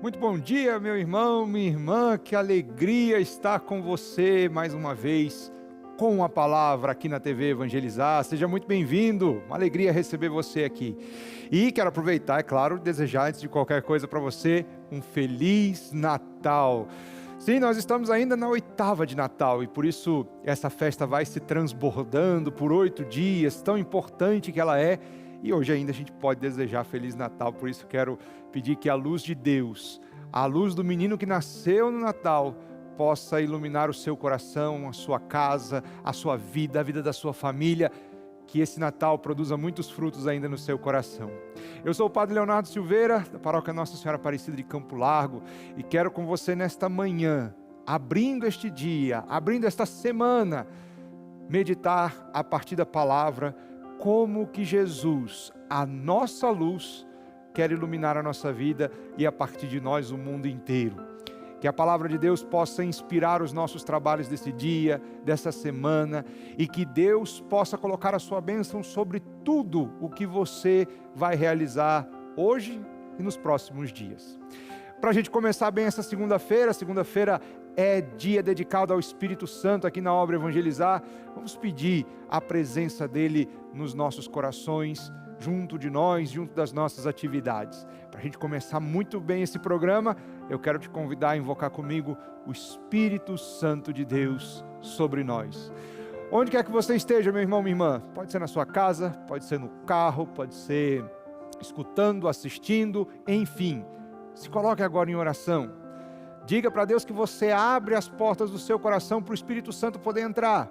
Muito bom dia, meu irmão, minha irmã, que alegria estar com você mais uma vez, com a palavra aqui na TV Evangelizar. Seja muito bem-vindo, uma alegria receber você aqui. E quero aproveitar, é claro, desejar antes de qualquer coisa para você um Feliz Natal. Sim, nós estamos ainda na 8ª de Natal e por isso essa festa vai se transbordando por 8 dias, tão importante que ela é. E hoje ainda a gente pode desejar Feliz Natal, por isso quero pedir que a luz de Deus, a luz do menino que nasceu no Natal, possa iluminar o seu coração, a sua casa, a sua vida, a vida da sua família, que esse Natal produza muitos frutos ainda no seu coração. Eu sou o Padre Leonardo Silveira, da Paróquia Nossa Senhora Aparecida de Campo Largo, e quero com você nesta manhã, abrindo este dia, abrindo esta semana, meditar a partir da palavra, como que Jesus, a nossa luz, quer iluminar a nossa vida e a partir de nós o mundo inteiro. Que a palavra de Deus possa inspirar os nossos trabalhos desse dia, dessa semana, e que Deus possa colocar a sua bênção sobre tudo o que você vai realizar hoje e nos próximos dias. Para a gente começar bem essa segunda-feira é dia dedicado ao Espírito Santo aqui na obra Evangelizar. Vamos pedir a presença dele nos nossos corações, junto de nós, junto das nossas atividades. Para a gente começar muito bem esse programa, eu quero te convidar a invocar comigo o Espírito Santo de Deus sobre nós. Onde quer que você esteja, meu irmão, minha irmã, pode ser na sua casa, pode ser no carro, pode ser escutando, assistindo, enfim, se coloque agora em oração. Diga para Deus que você abre as portas do seu coração para o Espírito Santo poder entrar.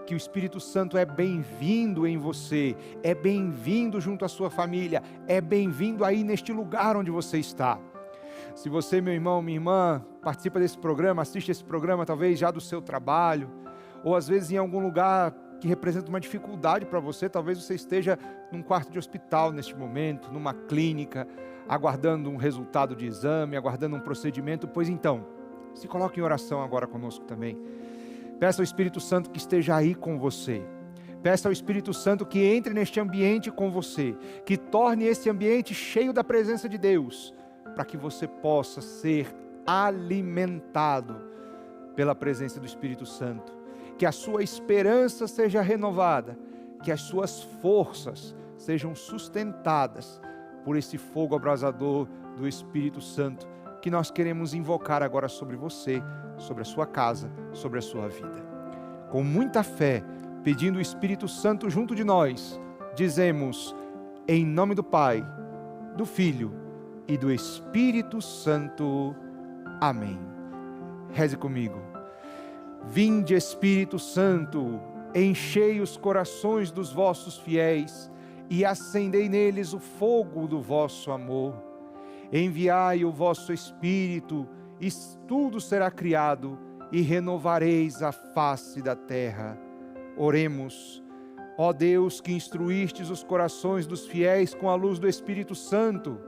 Que o Espírito Santo é bem-vindo em você, é bem-vindo junto à sua família, é bem-vindo aí neste lugar onde você está. Se você, meu irmão, minha irmã, participa desse programa, assiste esse programa talvez já do seu trabalho, ou às vezes em algum lugar que representa uma dificuldade para você, talvez você esteja num quarto de hospital neste momento, numa clínica, aguardando um resultado de exame, aguardando um procedimento, pois então, se coloque em oração agora conosco também. Peça ao Espírito Santo que esteja aí com você. Peça ao Espírito Santo que entre neste ambiente com você, que torne esse ambiente cheio da presença de Deus, para que você possa ser alimentado pela presença do Espírito Santo. Que a sua esperança seja renovada, que as suas forças sejam sustentadas por esse fogo abrasador do Espírito Santo, que nós queremos invocar agora sobre você, sobre a sua casa, sobre a sua vida. Com muita fé, pedindo o Espírito Santo junto de nós, dizemos, em nome do Pai, do Filho e do Espírito Santo. Amém. Reze comigo. Vinde, Espírito Santo, enchei os corações dos vossos fiéis e acendei neles o fogo do vosso amor. Enviai o vosso Espírito, e tudo será criado, e renovareis a face da terra. Oremos. Ó Deus, que instruístes os corações dos fiéis com a luz do Espírito Santo,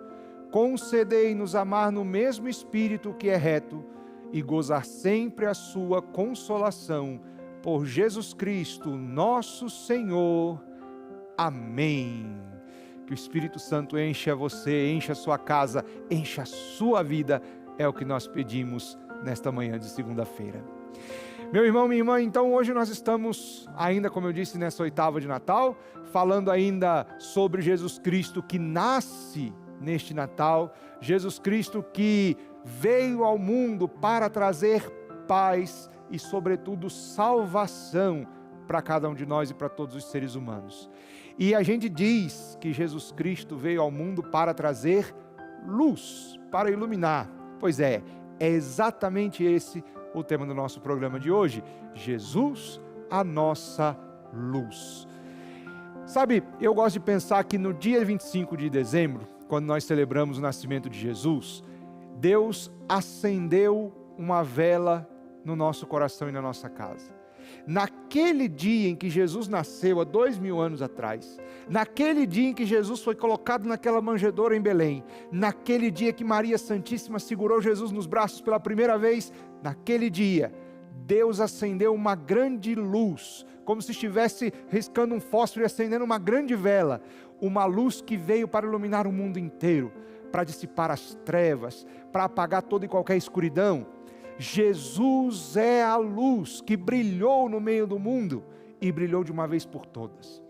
concedei-nos amar no mesmo Espírito que é reto, e gozar sempre a sua consolação. Por Jesus Cristo, nosso Senhor. Amém. Que o Espírito Santo encha você, encha a sua casa, encha a sua vida, é o que nós pedimos nesta manhã de segunda-feira. Meu irmão, minha irmã, então hoje nós estamos ainda, como eu disse, nessa 8ª de Natal, falando ainda sobre Jesus Cristo que nasce neste Natal, Jesus Cristo que veio ao mundo para trazer paz e, sobretudo, salvação para cada um de nós e para todos os seres humanos. E a gente diz que Jesus Cristo veio ao mundo para trazer luz, para iluminar. Pois é exatamente esse o tema do nosso programa de hoje. Jesus, a nossa luz. Sabe, eu gosto de pensar que no dia 25 de dezembro, quando nós celebramos o nascimento de Jesus, Deus acendeu uma vela no nosso coração e na nossa casa. Naquele dia em que Jesus nasceu, há 2000 anos atrás, naquele dia em que Jesus foi colocado naquela manjedoura em Belém, naquele dia que Maria Santíssima segurou Jesus nos braços pela primeira vez, naquele dia, Deus acendeu uma grande luz, como se estivesse riscando um fósforo e acendendo uma grande vela, uma luz que veio para iluminar o mundo inteiro, para dissipar as trevas, para apagar toda e qualquer escuridão. Jesus é a luz que brilhou no meio do mundo e brilhou de uma vez por todas.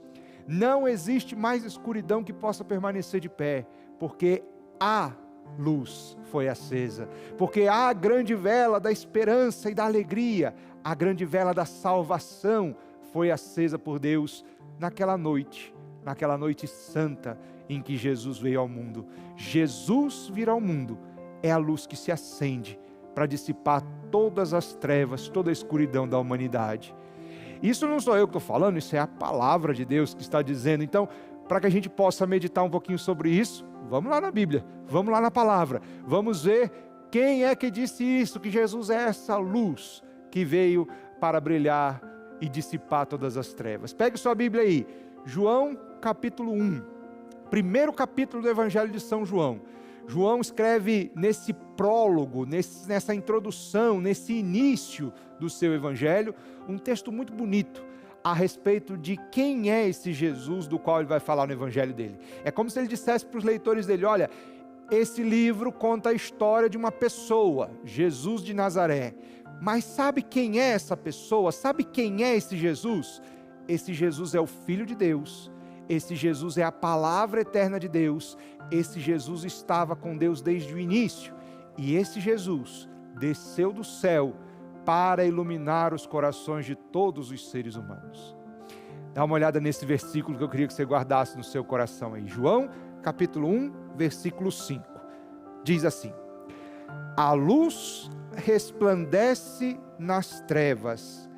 Não existe mais escuridão que possa permanecer de pé, porque a luz foi acesa, porque a grande vela da esperança e da alegria, a grande vela da salvação foi acesa por Deus naquela noite santa em que Jesus veio ao mundo. Jesus vir ao mundo é a luz que se acende para dissipar todas as trevas, toda a escuridão da humanidade. Isso não sou eu que estou falando, isso é a palavra de Deus que está dizendo. Então, para que a gente possa meditar um pouquinho sobre isso, vamos lá na Bíblia, vamos lá na palavra, vamos ver quem é que disse isso, que Jesus é essa luz que veio para brilhar e dissipar todas as trevas. Pegue sua Bíblia aí, João capítulo 1, primeiro capítulo do Evangelho de São João. João escreve nesse prólogo, nessa introdução, nesse início do seu Evangelho, um texto muito bonito a respeito de quem é esse Jesus do qual ele vai falar no Evangelho dele. É como se ele dissesse para os leitores dele: olha, esse livro conta a história de uma pessoa, Jesus de Nazaré, mas sabe quem é essa pessoa? Sabe quem é esse Jesus? Esse Jesus é o Filho de Deus, esse Jesus é a palavra eterna de Deus, esse Jesus estava com Deus desde o início, e esse Jesus desceu do céu para iluminar os corações de todos os seres humanos. Dá uma olhada nesse versículo que eu queria que você guardasse no seu coração aí. João, capítulo 1, versículo 5. Diz assim: a luz resplandece nas trevas,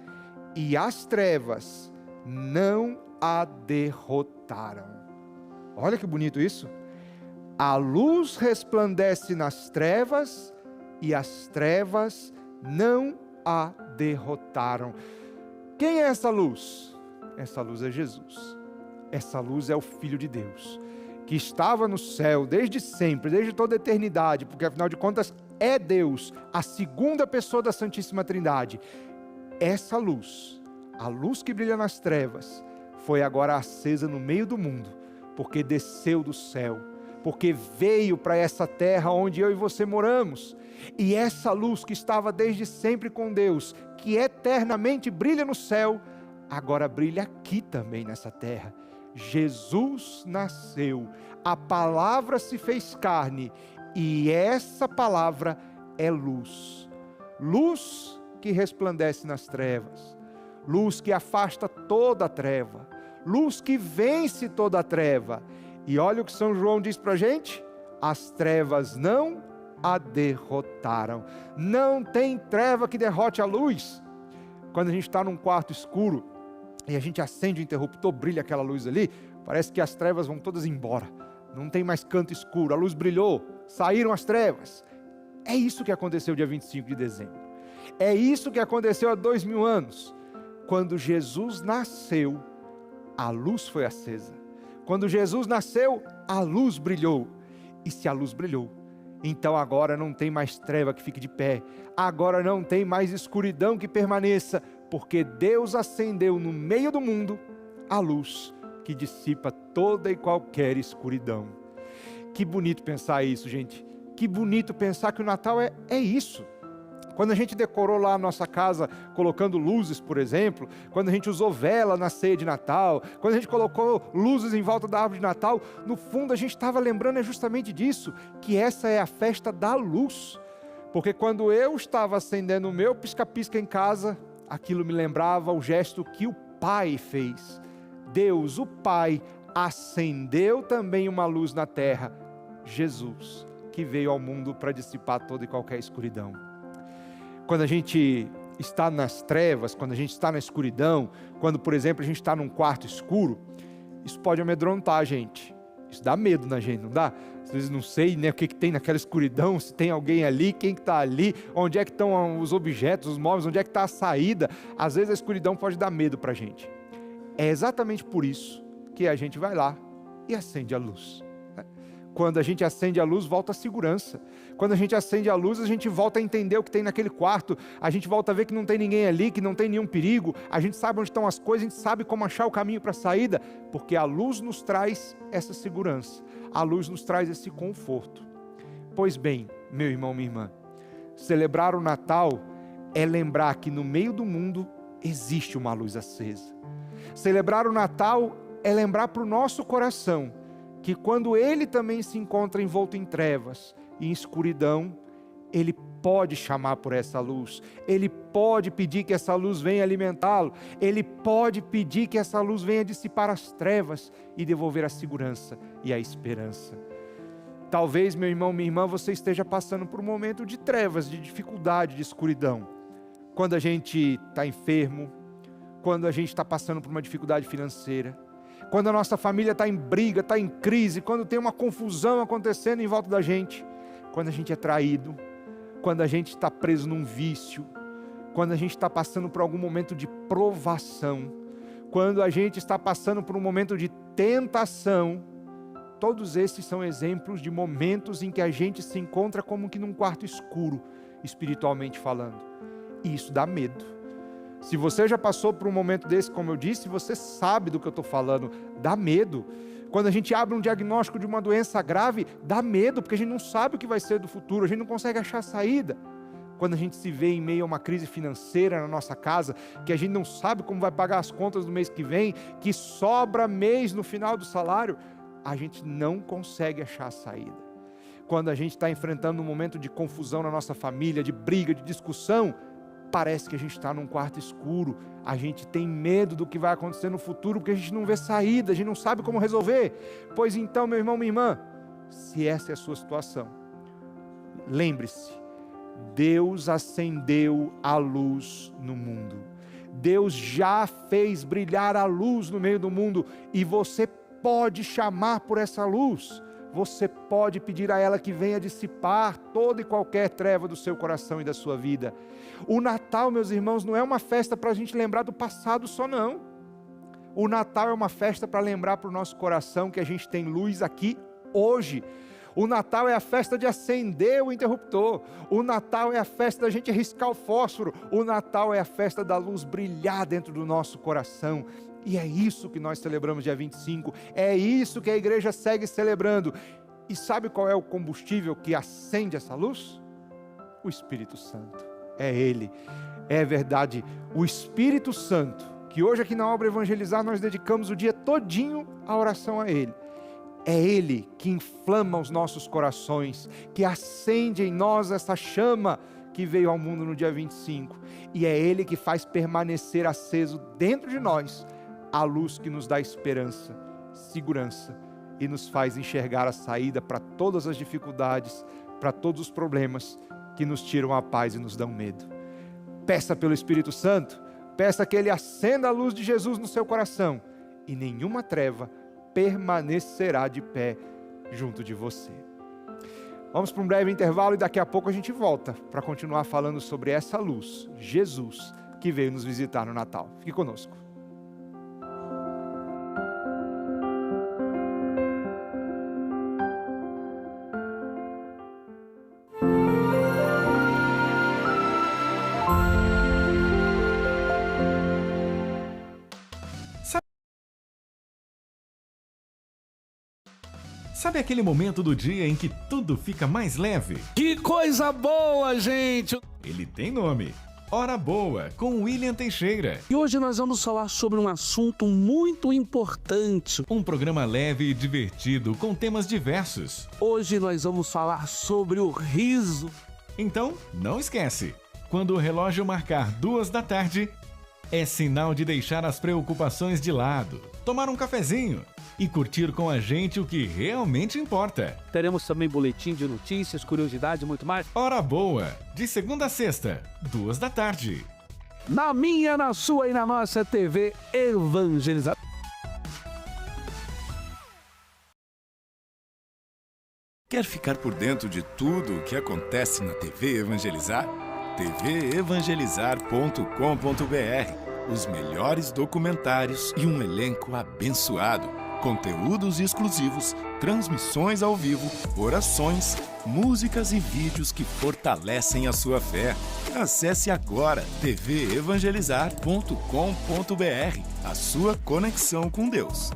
e as trevas não a derrotaram. Olha que bonito isso. A luz resplandece nas trevas, e as trevas não a derrotaram. Quem é essa luz? Essa luz é Jesus. Essa luz é o Filho de Deus, que estava no céu desde sempre, desde toda a eternidade, porque afinal de contas é Deus, a segunda pessoa da Santíssima Trindade. Essa luz, a luz que brilha nas trevas, foi agora acesa no meio do mundo, porque desceu do céu, porque veio para essa terra onde eu e você moramos. E essa luz que estava desde sempre com Deus, que eternamente brilha no céu, agora brilha aqui também nessa terra. Jesus nasceu, a palavra se fez carne, e essa palavra é luz. Luz que resplandece nas trevas, luz que afasta toda a treva, luz que vence toda a treva. E olha o que São João diz para a gente: as trevas não a derrotaram. Não tem treva que derrote a luz. Quando a gente está num quarto escuro e a gente acende o interruptor, brilha aquela luz ali, parece que as trevas vão todas embora, não tem mais canto escuro, a luz brilhou, saíram as trevas. É isso que aconteceu dia 25 de dezembro, é isso que aconteceu há 2000 anos, quando Jesus nasceu, a luz foi acesa. Quando Jesus nasceu, a luz brilhou, e se a luz brilhou, então agora não tem mais treva que fique de pé, agora não tem mais escuridão que permaneça, porque Deus acendeu no meio do mundo a luz que dissipa toda e qualquer escuridão. Que bonito pensar isso, gente. Que bonito pensar que o Natal é isso. Quando a gente decorou lá a nossa casa, colocando luzes, por exemplo, quando a gente usou vela na ceia de Natal, quando a gente colocou luzes em volta da árvore de Natal, no fundo a gente estava lembrando justamente disso, que essa é a festa da luz. Porque quando eu estava acendendo o meu pisca-pisca em casa, aquilo me lembrava o gesto que o Pai fez. Deus, o Pai, acendeu também uma luz na terra, Jesus, que veio ao mundo para dissipar toda e qualquer escuridão. Quando a gente está nas trevas, quando a gente está na escuridão, quando, por exemplo, a gente está num quarto escuro, isso pode amedrontar a gente. Isso dá medo na gente, não dá? Às vezes não sei, né, o que tem naquela escuridão, se tem alguém ali, quem que está ali, onde é que estão os objetos, os móveis, onde é que está a saída. Às vezes a escuridão pode dar medo para a gente. É exatamente por isso que a gente vai lá e acende a luz. Quando a gente acende a luz, volta a segurança. Quando a gente acende a luz, a gente volta a entender o que tem naquele quarto. A gente volta a ver que não tem ninguém ali, que não tem nenhum perigo. A gente sabe onde estão as coisas, a gente sabe como achar o caminho para a saída, porque a luz nos traz essa segurança. A luz nos traz esse conforto. Pois bem, meu irmão, minha irmã, celebrar o Natal é lembrar que no meio do mundo existe uma luz acesa. Celebrar o Natal é lembrar para o nosso coração que quando ele também se encontra envolto em trevas e em escuridão, ele pode chamar por essa luz, ele pode pedir que essa luz venha alimentá-lo, ele pode pedir que essa luz venha dissipar as trevas e devolver a segurança e a esperança. Talvez, meu irmão, minha irmã, você esteja passando por um momento de trevas, de dificuldade, de escuridão. Quando a gente está enfermo, quando a gente está passando por uma dificuldade financeira, quando a nossa família está em briga, está em crise, quando tem uma confusão acontecendo em volta da gente, quando a gente é traído, quando a gente está preso num vício, quando a gente está passando por algum momento de provação, quando a gente está passando por um momento de tentação, todos esses são exemplos de momentos em que a gente se encontra como que num quarto escuro, espiritualmente falando. E isso dá medo. Se você já passou por um momento desse, como eu disse, você sabe do que eu estou falando, dá medo. Quando a gente abre um diagnóstico de uma doença grave, dá medo, porque a gente não sabe o que vai ser do futuro, a gente não consegue achar saída. Quando a gente se vê em meio a uma crise financeira na nossa casa, que a gente não sabe como vai pagar as contas do mês que vem, que sobra mês no final do salário, a gente não consegue achar a saída. Quando a gente está enfrentando um momento de confusão na nossa família, de briga, de discussão, parece que a gente está num quarto escuro, a gente tem medo do que vai acontecer no futuro, porque a gente não vê saída, a gente não sabe como resolver. Pois então, meu irmão, minha irmã, se essa é a sua situação, lembre-se, Deus acendeu a luz no mundo. Deus já fez brilhar a luz no meio do mundo e você pode chamar por essa luz. Você pode pedir a ela que venha dissipar toda e qualquer treva do seu coração e da sua vida. O Natal, meus irmãos, não é uma festa para a gente lembrar do passado só não. O Natal é uma festa para lembrar para o nosso coração que a gente tem luz aqui hoje. O Natal é a festa de acender o interruptor. O Natal é a festa da gente riscar o fósforo. O Natal é a festa da luz brilhar dentro do nosso coração. E é isso que nós celebramos dia 25. É isso que a igreja segue celebrando. E sabe qual é o combustível que acende essa luz? O Espírito Santo. É Ele. É verdade. O Espírito Santo, que hoje aqui na obra Evangelizar nós dedicamos o dia todinho à oração a Ele. É Ele que inflama os nossos corações, que acende em nós essa chama que veio ao mundo no dia 25. E é Ele que faz permanecer aceso dentro de nós a luz que nos dá esperança, segurança e nos faz enxergar a saída para todas as dificuldades, para todos os problemas que nos tiram a paz e nos dão medo. Peça pelo Espírito Santo, peça que Ele acenda a luz de Jesus no seu coração e nenhuma treva permanecerá de pé junto de você. Vamos para um breve intervalo e daqui a pouco a gente volta para continuar falando sobre essa luz, Jesus, que veio nos visitar no Natal. Fique conosco. Sabe aquele momento do dia em que tudo fica mais leve? Que coisa boa, gente! Ele tem nome. Hora Boa, com William Teixeira. E hoje nós vamos falar sobre um assunto muito importante. Um programa leve e divertido com temas diversos. Hoje nós vamos falar sobre o riso. Então, não esquece. Quando o relógio marcar 14h, é sinal de deixar as preocupações de lado, tomar um cafezinho e curtir com a gente o que realmente importa. Teremos também boletim de notícias, curiosidade e muito mais. Hora Boa, de segunda a sexta, 14h. Na minha, na sua e na nossa TV Evangelizar. Quer ficar por dentro de tudo o que acontece na TV Evangelizar? tvevangelizar.com.br. Os melhores documentários e um elenco abençoado. Conteúdos exclusivos, transmissões ao vivo, orações, músicas e vídeos que fortalecem a sua fé. Acesse agora tvevangelizar.com.br. A sua conexão com Deus.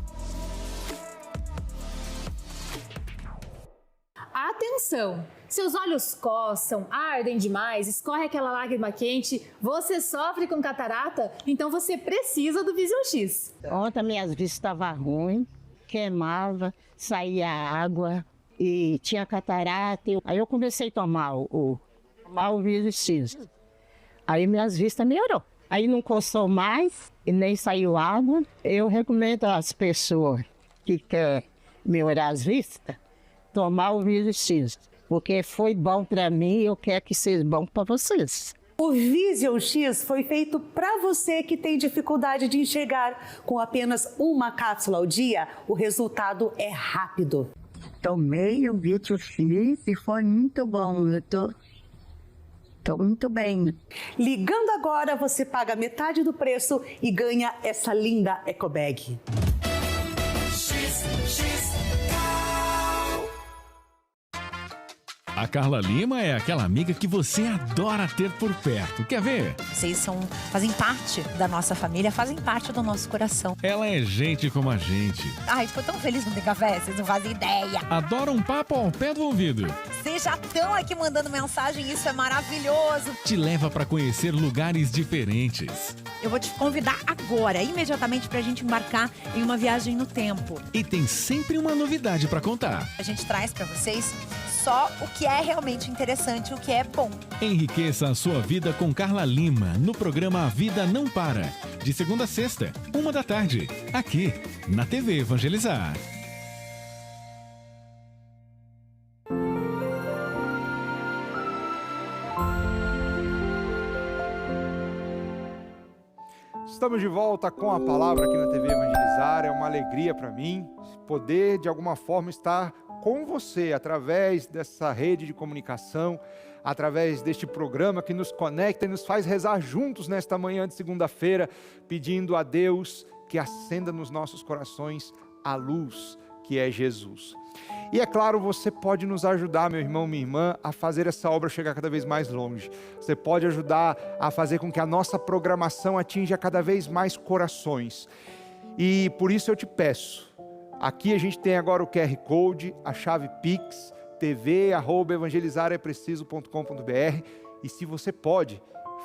Atenção! Seus olhos coçam, ardem demais, escorre aquela lágrima quente, você sofre com catarata? Então você precisa do Vision X. Ontem minhas vistas estavam ruins, queimava, saía água e tinha catarata. Aí eu comecei a tomar o Vision X. Aí minhas vistas melhorou. Aí não coçou mais e nem saiu água. Eu recomendo às pessoas que querem melhorar as vistas, tomar o Vision X. Porque foi bom para mim e eu quero que seja bom para vocês. O Vision X foi feito para você que tem dificuldade de enxergar. Com apenas uma cápsula ao dia, o resultado é rápido. Tomei o Vision X e foi muito bom. Eu tô muito bem. Ligando agora, você paga metade do preço e ganha essa linda ecobag. A Carla Lima é aquela amiga que você adora ter por perto. Quer ver? Vocês fazem parte da nossa família, fazem parte do nosso coração. Ela é gente como a gente. Ai, ficou tão feliz no Tem Café, vocês não fazem ideia. Adora um papo ao pé do ouvido. Vocês já estão aqui mandando mensagem, isso é maravilhoso. Te leva para conhecer lugares diferentes. Eu vou te convidar agora, imediatamente, pra gente embarcar em uma viagem no tempo. E tem sempre uma novidade para contar. A gente traz pra vocês só o que é realmente interessante, o que é bom. Enriqueça a sua vida com Carla Lima, no programa A Vida Não Para. De segunda a sexta, 13h, aqui na TV Evangelizar. Estamos de volta com a palavra aqui na TV Evangelizar. É uma alegria para mim poder, de alguma forma, estar com você através dessa rede de comunicação, através deste programa que nos conecta e nos faz rezar juntos nesta manhã de segunda-feira, pedindo a Deus que acenda nos nossos corações a luz que é Jesus. E é claro, você pode nos ajudar, meu irmão, minha irmã, a fazer essa obra chegar cada vez mais longe. Você pode ajudar a fazer com que a nossa programação atinja cada vez mais corações. E por isso eu te peço, aqui a gente tem agora o QR Code, a chave Pix, tv@evangelizarepreciso.com.br, e se você pode,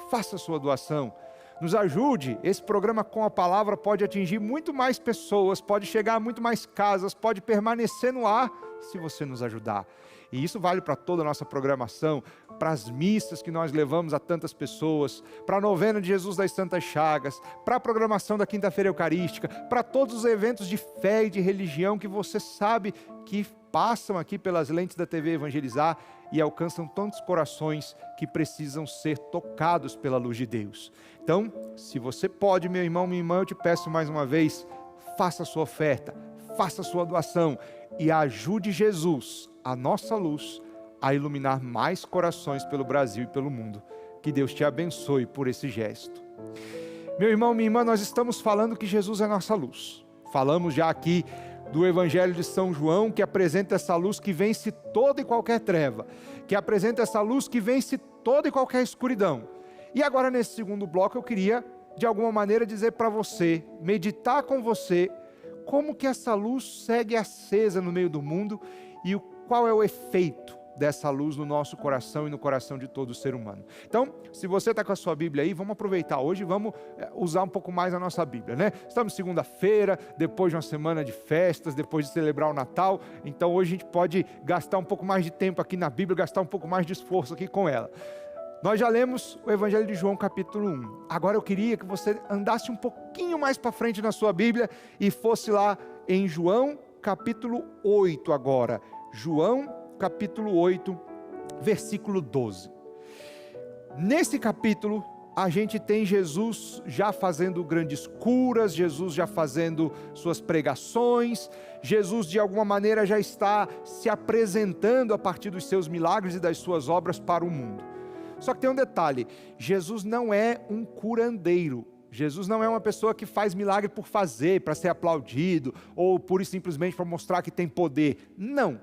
faça a sua doação. Nos ajude, esse programa Com a Palavra pode atingir muito mais pessoas, pode chegar a muito mais casas, pode permanecer no ar se você nos ajudar. E isso vale para toda a nossa programação, para as missas que nós levamos a tantas pessoas, para a novena de Jesus das Santas Chagas, para a programação da Quinta-feira Eucarística, para todos os eventos de fé e de religião que você sabe que passam aqui pelas lentes da TV Evangelizar e alcançam tantos corações que precisam ser tocados pela luz de Deus. Então, se você pode, meu irmão, minha irmã, eu te peço mais uma vez, faça a sua oferta, faça a sua doação e ajude Jesus, a nossa luz, a iluminar mais corações pelo Brasil e pelo mundo. Que Deus te abençoe por esse gesto. Meu irmão, minha irmã, nós estamos falando que Jesus é nossa luz. Falamos já aqui do Evangelho de São João, que apresenta essa luz que vence toda e qualquer treva, que apresenta essa luz que vence toda e qualquer escuridão. E agora, nesse segundo bloco, eu queria, de alguma maneira, dizer para você, meditar com você, como que essa luz segue acesa no meio do mundo e qual é o efeito dessa luz no nosso coração e no coração de todo ser humano. Então, se você está com a sua Bíblia aí, vamos aproveitar hoje, vamos usar um pouco mais a nossa Bíblia, né? Estamos segunda-feira, depois de uma semana de festas, depois de celebrar o Natal, então hoje a gente pode gastar um pouco mais de tempo aqui na Bíblia, gastar um pouco mais de esforço aqui com ela. Nós já lemos o Evangelho de João, capítulo 1. Agora eu queria que você andasse um pouquinho mais para frente na sua Bíblia e fosse lá em João, capítulo 8 agora. João, capítulo 8, versículo 12. Nesse capítulo, a gente tem Jesus já fazendo grandes curas, Jesus já fazendo suas pregações, Jesus de alguma maneira já está se apresentando a partir dos seus milagres e das suas obras para o mundo. Só que tem um detalhe, Jesus não é um curandeiro. Jesus não é uma pessoa que faz milagre por fazer, para ser aplaudido, ou pura e simplesmente para mostrar que tem poder. Não.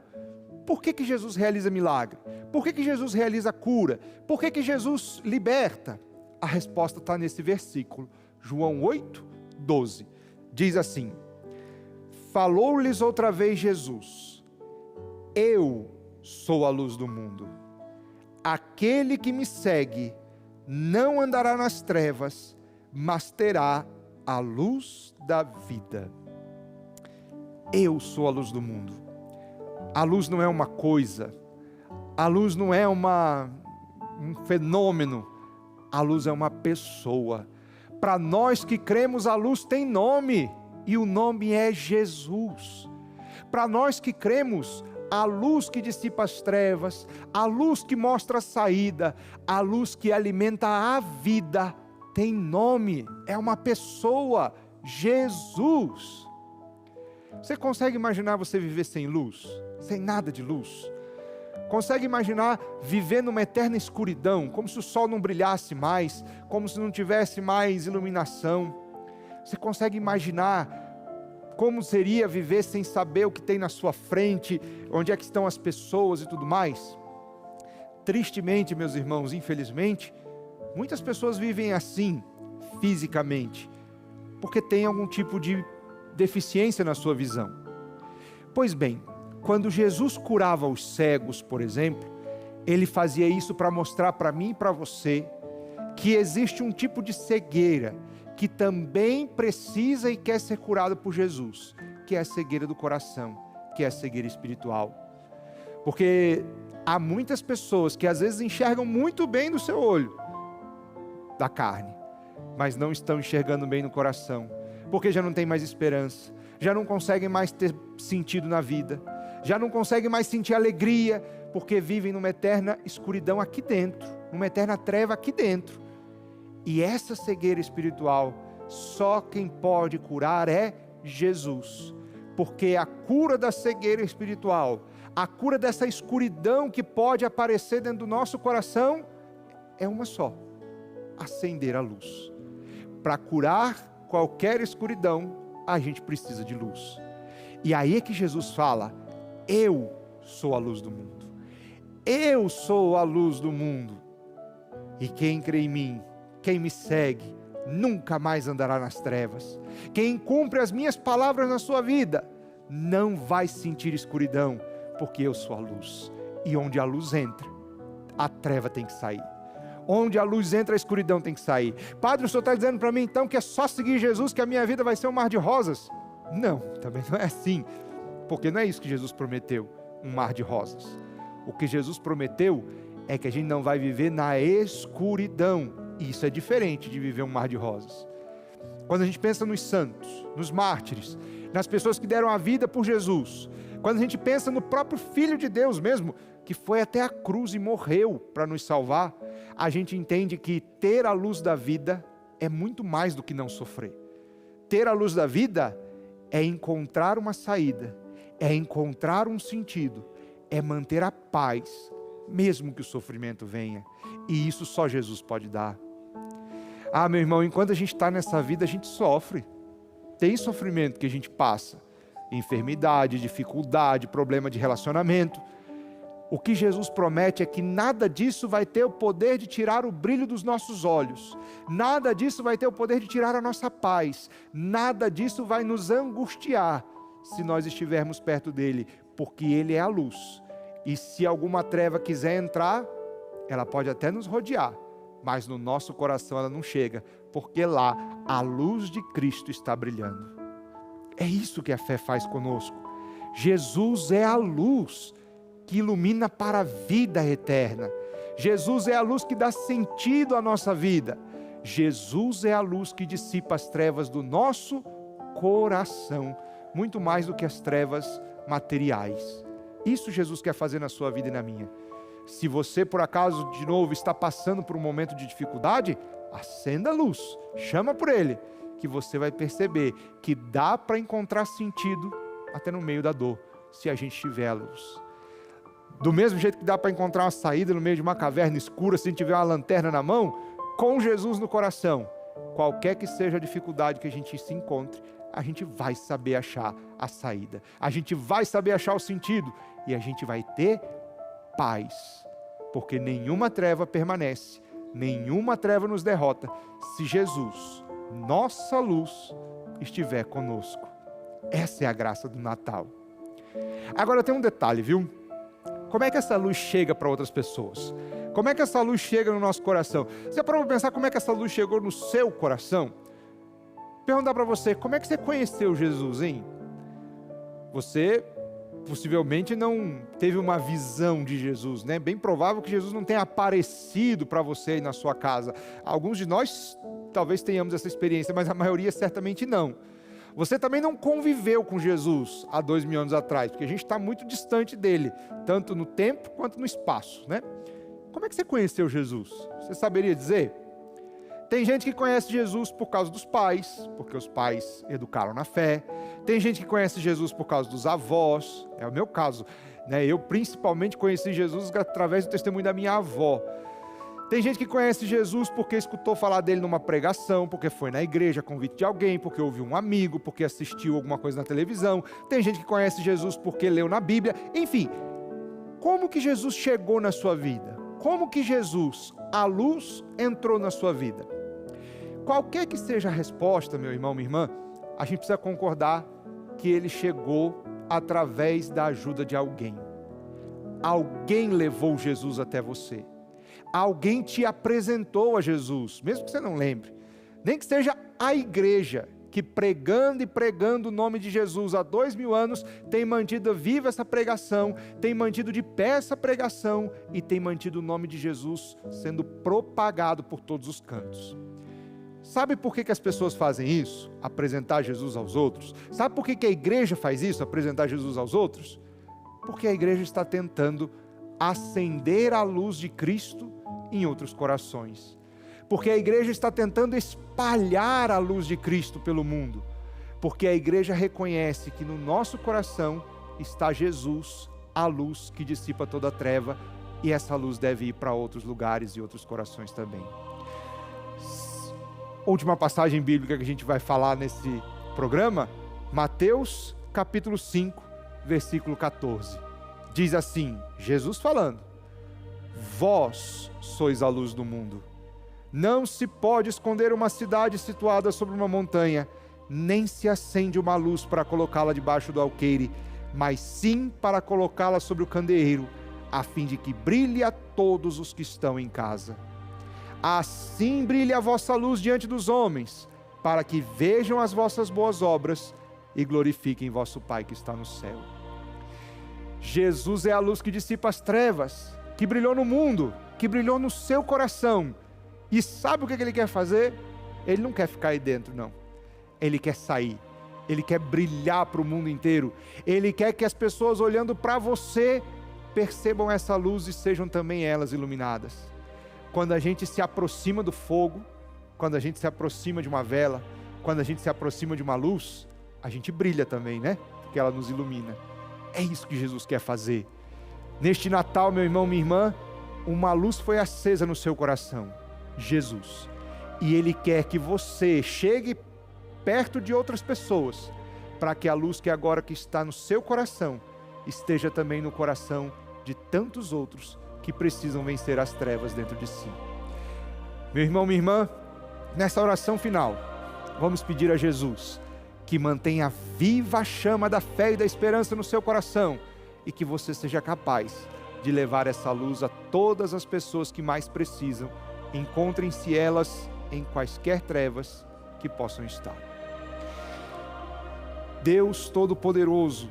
Por que Jesus realiza milagre? Por que Jesus realiza cura? Por que Jesus liberta? A resposta está nesse versículo, João 8, 12. Diz assim: falou-lhes outra vez Jesus: eu sou a luz do mundo. aquele que me segue não andará nas trevas, mas terá a luz da vida. Eu sou a luz do mundo. A luz não é uma coisa, a luz não é um fenômeno, a luz é uma pessoa. Para nós que cremos, a luz tem nome, e o nome é Jesus. Para nós que cremos, a luz que dissipa as trevas, a luz que mostra a saída, a luz que alimenta a vida, tem nome, é uma pessoa, Jesus. Você consegue imaginar você viver sem luz? Sem nada de luz? Consegue imaginar viver numa eterna escuridão, como se o sol não brilhasse mais, como se não tivesse mais iluminação? Você consegue imaginar como seria viver sem saber o que tem na sua frente, onde é que estão as pessoas e tudo mais? Tristemente, meus irmãos, infelizmente, muitas pessoas vivem assim, fisicamente, porque tem algum tipo de deficiência na sua visão. Pois bem, quando Jesus curava os cegos, por exemplo, ele fazia isso para mostrar para mim e para você que existe um tipo de cegueira que também precisa e quer ser curado por Jesus, que é a cegueira do coração, que é a cegueira espiritual. Porque há muitas pessoas que às vezes enxergam muito bem no seu olho, da carne, mas não estão enxergando bem no coração, porque já não tem mais esperança, já não conseguem mais ter sentido na vida, já não conseguem mais sentir alegria, porque vivem numa eterna escuridão aqui dentro, numa eterna treva aqui dentro. E essa cegueira espiritual, só quem pode curar é Jesus, porque a cura da cegueira espiritual, a cura dessa escuridão que pode aparecer dentro do nosso coração, é uma só: acender a luz. Para curar qualquer escuridão, a gente precisa de luz. E aí é que Jesus fala: eu sou a luz do mundo. Eu sou a luz do mundo. E quem crê em mim, quem me segue, nunca mais andará nas trevas. Quem cumpre as minhas palavras na sua vida, não vai sentir escuridão, porque eu sou a luz. E onde a luz entra, a treva tem que sair. Onde a luz entra, a escuridão tem que sair. Padre, o senhor está dizendo para mim então que é só seguir Jesus que a minha vida vai ser um mar de rosas? Não, também não é assim, porque não é isso que Jesus prometeu, um mar de rosas. O que Jesus prometeu é que a gente não vai viver na escuridão. E isso é diferente de viver um mar de rosas. Quando a gente pensa nos santos, nos mártires, nas pessoas que deram a vida por Jesus, quando a gente pensa no próprio Filho de Deus mesmo, que foi até a cruz e morreu para nos salvar, a gente entende que ter a luz da vida é muito mais do que não sofrer. Ter a luz da vida é encontrar uma saída, é encontrar um sentido, é manter a paz, mesmo que o sofrimento venha. E isso só Jesus pode dar. Ah, meu irmão, enquanto a gente está nessa vida, a gente sofre. Tem sofrimento que a gente passa. Enfermidade, dificuldade, problema de relacionamento. O que Jesus promete é que nada disso vai ter o poder de tirar o brilho dos nossos olhos. Nada disso vai ter o poder de tirar a nossa paz. Nada disso vai nos angustiar se nós estivermos perto dele, porque ele é a luz. E se alguma treva quiser entrar, ela pode até nos rodear, mas no nosso coração ela não chega, porque lá a luz de Cristo está brilhando. É isso que a fé faz conosco. Jesus é a luz que ilumina para a vida eterna. Jesus é a luz que dá sentido à nossa vida. Jesus é a luz que dissipa as trevas do nosso coração, muito mais do que as trevas materiais. Isso Jesus quer fazer na sua vida e na minha. Se você, por acaso, de novo, está passando por um momento de dificuldade, acenda a luz, chama por ele, que você vai perceber que dá para encontrar sentido até no meio da dor, se a gente tiver a luz. Do mesmo jeito que dá para encontrar uma saída no meio de uma caverna escura, se a gente tiver uma lanterna na mão, com Jesus no coração, qualquer que seja a dificuldade que a gente se encontre, a gente vai saber achar a saída, a gente vai saber achar o sentido, e a gente vai ter paz, porque nenhuma treva permanece, nenhuma treva nos derrota, se Jesus, nossa luz, estiver conosco. Essa é a graça do Natal. Agora tem um detalhe, viu? Como é que essa luz chega para outras pessoas? Como é que essa luz chega no nosso coração? Você parou para pensar como é que essa luz chegou no seu coração? Perguntar para você, como é que você conheceu Jesus, hein? Você possivelmente não teve uma visão de Jesus, né? Bem provável que Jesus não tenha aparecido para você aí na sua casa. Alguns de nós talvez tenhamos essa experiência, mas a maioria certamente não. Você também não conviveu com Jesus há 2000 anos atrás, porque a gente está muito distante dele, tanto no tempo quanto no espaço, né? Como é que você conheceu Jesus? Você saberia dizer? Tem gente que conhece Jesus por causa dos pais, porque os pais educaram na fé. Tem gente que conhece Jesus por causa dos avós, é o meu caso, né? Eu principalmente conheci Jesus através do testemunho da minha avó. Tem gente que conhece Jesus porque escutou falar dele numa pregação, porque foi na igreja a convite de alguém, porque ouviu um amigo, porque assistiu alguma coisa na televisão. Tem gente que conhece Jesus porque leu na Bíblia. Enfim, como que Jesus chegou na sua vida? Como que Jesus, a luz, entrou na sua vida? Qualquer que seja a resposta, meu irmão, minha irmã, a gente precisa concordar que ele chegou através da ajuda de alguém. Alguém levou Jesus até você. Alguém te apresentou a Jesus, mesmo que você não lembre. Nem que seja a igreja, que pregando e pregando o nome de Jesus há 2000 anos, tem mantido viva essa pregação, tem mantido de pé essa pregação e tem mantido o nome de Jesus sendo propagado por todos os cantos. Sabe por que as pessoas fazem isso? Apresentar Jesus aos outros. Sabe por que a igreja faz isso? Apresentar Jesus aos outros? Porque a igreja está tentando acender a luz de Cristo em outros corações. Porque a igreja está tentando espalhar a luz de Cristo pelo mundo. Porque a igreja reconhece que no nosso coração está Jesus, a luz que dissipa toda a treva, e essa luz deve ir para outros lugares e outros corações também. Última passagem bíblica que a gente vai falar nesse programa, Mateus capítulo 5, versículo 14. Diz assim, Jesus falando: vós sois a luz do mundo. Não se pode esconder uma cidade situada sobre uma montanha, nem se acende uma luz para colocá-la debaixo do alqueire, mas sim para colocá-la sobre o candeeiro, a fim de que brilhe a todos os que estão em casa. Assim brilhe a vossa luz diante dos homens, para que vejam as vossas boas obras e glorifiquem vosso Pai que está no céu. Jesus é a luz que dissipa as trevas, que brilhou no mundo, que brilhou no seu coração. E sabe o que ele quer fazer? Ele não quer ficar aí dentro, não. Ele quer sair. Ele quer brilhar para o mundo inteiro. Ele quer que as pessoas olhando para você percebam essa luz e sejam também elas iluminadas. Quando a gente se aproxima do fogo, quando a gente se aproxima de uma vela, quando a gente se aproxima de uma luz, a gente brilha também, né? Porque ela nos ilumina. É isso que Jesus quer fazer. Neste Natal, meu irmão, minha irmã, uma luz foi acesa no seu coração, Jesus. E Ele quer que você chegue perto de outras pessoas, para que a luz que agora que está no seu coração, esteja também no coração de tantos outros que precisam vencer as trevas dentro de si. Meu irmão, minha irmã, nessa oração final, vamos pedir a Jesus que mantenha viva a chama da fé e da esperança no seu coração e que você seja capaz de levar essa luz a todas as pessoas que mais precisam, encontrem-se elas em quaisquer trevas que possam estar. Deus Todo-Poderoso,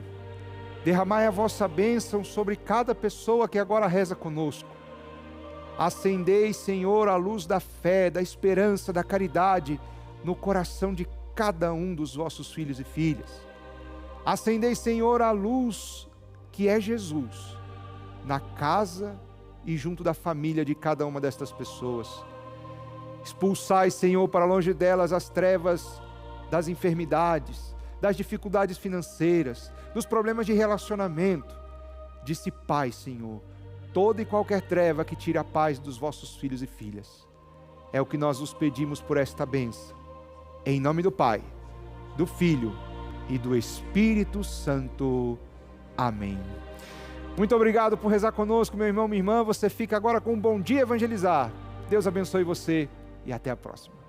derramai a vossa bênção sobre cada pessoa que agora reza conosco. Acendei, Senhor, a luz da fé, da esperança, da caridade no coração de cada um dos vossos filhos e filhas. Acendei, Senhor, a luz que é Jesus na casa e junto da família de cada uma destas pessoas. Expulsai, Senhor, para longe delas as trevas das enfermidades, das dificuldades financeiras, dos problemas de relacionamento. Dissipai, Senhor, toda e qualquer treva que tire a paz dos vossos filhos e filhas. É o que nós vos pedimos por esta bênção. Em nome do Pai, do Filho e do Espírito Santo. Amém. Muito obrigado por rezar conosco, meu irmão, minha irmã. Você fica agora com um bom dia evangelizar. Deus abençoe você e até a próxima.